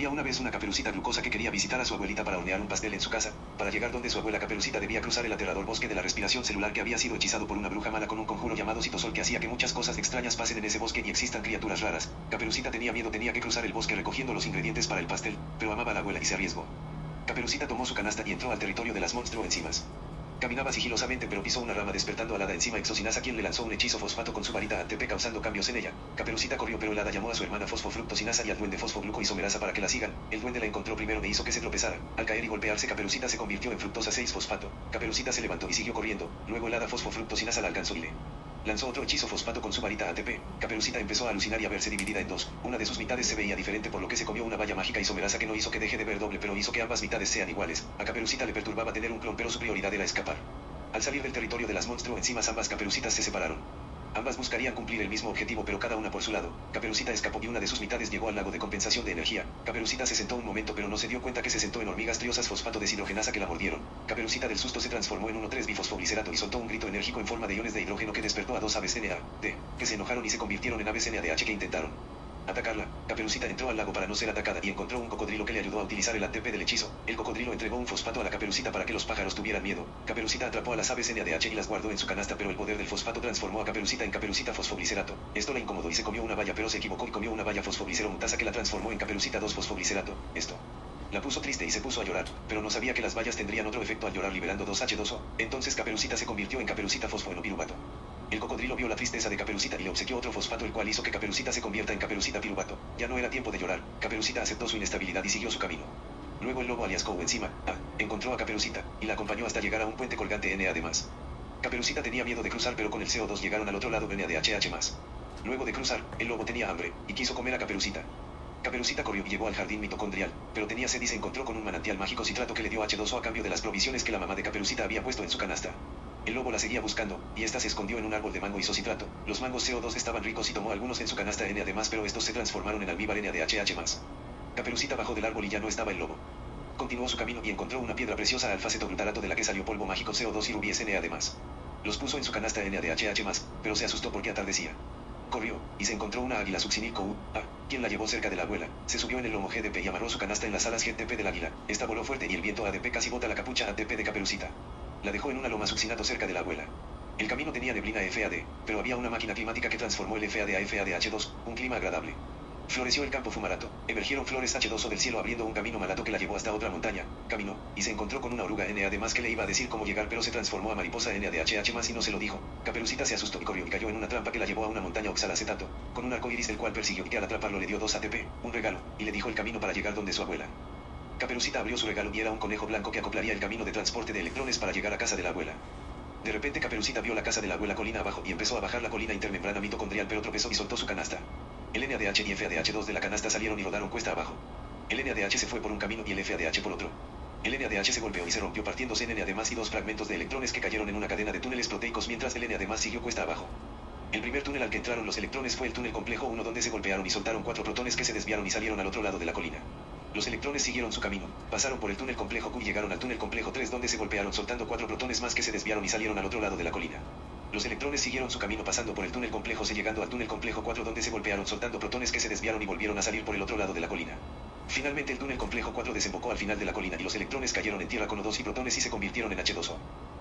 Había una vez una Caperucita Glucosa que quería visitar a su abuelita para hornear un pastel en su casa. Para llegar donde su abuela Caperucita debía cruzar el aterrador bosque de la respiración celular que había sido hechizado por una bruja mala con un conjuro llamado citosol que hacía que muchas cosas extrañas pasen en ese bosque y existan criaturas raras. Caperucita tenía miedo, tenía que cruzar el bosque recogiendo los ingredientes para el pastel, pero amaba a la abuela y se arriesgó. Caperucita tomó su canasta y entró al territorio de las monstruoenzimas. Caminaba sigilosamente pero pisó una rama despertando al hada enzima Exocinasa, quien le lanzó un hechizo fosfato con su varita ATP causando cambios en ella. Caperucita corrió pero el hada llamó a su hermana fosfofructosinasa y al duende fosfoglucoisomerasa para que la sigan. El duende la encontró primero e hizo que se tropezara. Al caer y golpearse Caperucita se convirtió en fructosa 6-fosfato. Caperucita se levantó y siguió corriendo. Luego el hada fosfofructosinasa la alcanzó y le lanzó otro hechizo fosfato con su varita ATP. Caperucita empezó a alucinar y a verse dividida en dos. Una de sus mitades se veía diferente por lo que se comió una valla mágica isomerasa que no hizo que deje de ver doble pero hizo que ambas mitades sean iguales. A Caperucita le perturbaba tener un clon pero su prioridad era escapar. Al salir del territorio de las monstruoenzimas ambas Caperucitas se separaron. Ambas buscarían cumplir el mismo objetivo pero cada una por su lado. Caperucita escapó y una de sus mitades llegó al lago de compensación de energía. Caperucita se sentó un momento pero no se dio cuenta que se sentó en hormigas triosas fosfato deshidrogenasa que la mordieron. Caperucita del susto se transformó en 1,3-bifosfoglicerato y soltó un grito enérgico en forma de iones de hidrógeno que despertó a dos aves NAD, que se enojaron y se convirtieron en aves NADH que intentaron atacarla. Caperucita entró al lago para no ser atacada y encontró un cocodrilo que le ayudó a utilizar el ATP del hechizo. El cocodrilo entregó un fosfato a la Caperucita para que los pájaros tuvieran miedo. Caperucita atrapó a las aves NADH y las guardó en su canasta, pero el poder del fosfato transformó a Caperucita en Caperucita fosfoglicerato. Esto la incomodó y se comió una valla, pero se equivocó y comió una valla fosfogliceromutasa que la transformó en Caperucita 2-fosfoglicerato. Esto la puso triste y se puso a llorar, pero no sabía que las vallas tendrían otro efecto al llorar liberando 2H2O. Entonces Caperucita se convirtió en Caperucita fosfoenopiruvato. El cocodrilo vio la tristeza de Caperucita y le obsequió otro fosfato, el cual hizo que Caperucita se convierta en Caperucita piruvato. Ya no era tiempo de llorar. Caperucita aceptó su inestabilidad y siguió su camino. Luego el lobo alias Coenzima encontró a Caperucita y la acompañó hasta llegar a un puente colgante NAD+. Caperucita tenía miedo de cruzar, pero con el CO2 llegaron al otro lado NADHH+. Luego de cruzar, el lobo tenía hambre y quiso comer a Caperucita. Caperucita corrió y llegó al jardín mitocondrial, pero tenía sed y se encontró con un manantial mágico citrato que le dio H2O a cambio de las provisiones que la mamá de Caperucita había puesto en su canasta. El lobo la seguía buscando, y esta se escondió en un árbol de mango isocitrato. Los mangos CO2 estaban ricos y tomó algunos en su canasta NAD+, pero estos se transformaron en almíbar NADHH+. Caperucita bajó del árbol y ya no estaba el lobo. Continuó su camino y encontró una piedra preciosa alfa-cetoglutarato de la que salió polvo mágico CO2 y rubíes NAD+. Los puso en su canasta NADHH+, pero se asustó porque atardecía. Corrió, y se encontró una águila succinilco quien la llevó cerca de la abuela. Se subió en el lomo GDP y amarró su canasta en las alas GTP del águila. Esta voló fuerte y el viento ADP casi bota la capucha ATP de Caperucita. La dejó en una loma succinato cerca de la abuela. El camino tenía neblina FAD, pero había una máquina climática que transformó el FAD a FADH2, un clima agradable. Floreció el campo fumarato, emergieron flores H2O del cielo abriendo un camino malato que la llevó hasta otra montaña. Caminó, y se encontró con una oruga NAD+ que le iba a decir cómo llegar, pero se transformó a mariposa NADHH+ y no se lo dijo. Caperucita se asustó y corrió y cayó en una trampa que la llevó a una montaña oxalacetato, con un arco iris el cual persiguió y que al atraparlo le dio 2 ATP, un regalo, y le dijo el camino para llegar donde su abuela. Caperucita abrió su regalo y era un conejo blanco que acoplaría el camino de transporte de electrones para llegar a casa de la abuela. De repente Caperucita vio la casa de la abuela colina abajo y empezó a bajar la colina intermembrana mitocondrial, pero tropezó y soltó su canasta. El NADH y FADH2 de la canasta salieron y rodaron cuesta abajo. El NADH se fue por un camino y el FADH por otro. El NADH se golpeó y se rompió partiéndose en NAD+ y 2 fragmentos de electrones que cayeron en una cadena de túneles proteicos mientras el NAD+ siguió cuesta abajo. El primer túnel al que entraron los electrones fue el túnel complejo 1, donde se golpearon y soltaron 4 protones que se desviaron y salieron al otro lado de la colina. Los electrones siguieron su camino, pasaron por el túnel complejo Q y llegaron al túnel complejo 3, donde se golpearon soltando 4 protones más que se desviaron y salieron al otro lado de la colina. Los electrones siguieron su camino pasando por el túnel complejo C llegando al túnel complejo 4, donde se golpearon soltando protones que se desviaron y volvieron a salir por el otro lado de la colina. Finalmente el túnel complejo 4 desembocó al final de la colina y los electrones cayeron en tierra con O2 y protones y se convirtieron en H2O.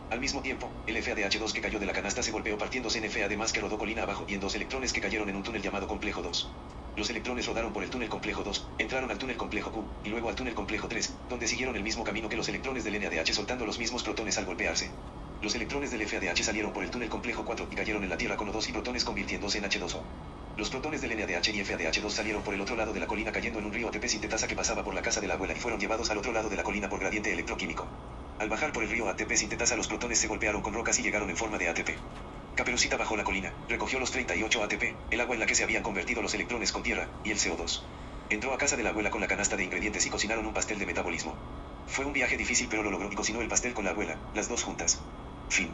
Al mismo tiempo, el FADH2 que cayó de la canasta se golpeó partiéndose en FAD+ que rodó colina abajo y en 2 electrones que cayeron en un túnel llamado complejo 2. Los electrones rodaron por el túnel complejo 2, entraron al túnel complejo Q, y luego al túnel complejo 3, donde siguieron el mismo camino que los electrones del NADH soltando los mismos protones al golpearse. Los electrones del FADH salieron por el túnel complejo 4 y cayeron en la tierra con O2 y protones convirtiéndose en H2O. Los protones del NADH y FADH2 salieron por el otro lado de la colina cayendo en un río ATP sintetasa que pasaba por la casa de la abuela y fueron llevados al otro lado de la colina por gradiente electroquímico. Al bajar por el río ATP sintetasa los protones se golpearon con rocas y llegaron en forma de ATP. Caperucita bajó la colina, recogió los 38 ATP, el agua en la que se habían convertido los electrones con tierra, y el CO2. Entró a casa de la abuela con la canasta de ingredientes y cocinaron un pastel de metabolismo. Fue un viaje difícil pero lo logró y cocinó el pastel con la abuela, las dos juntas. Fin.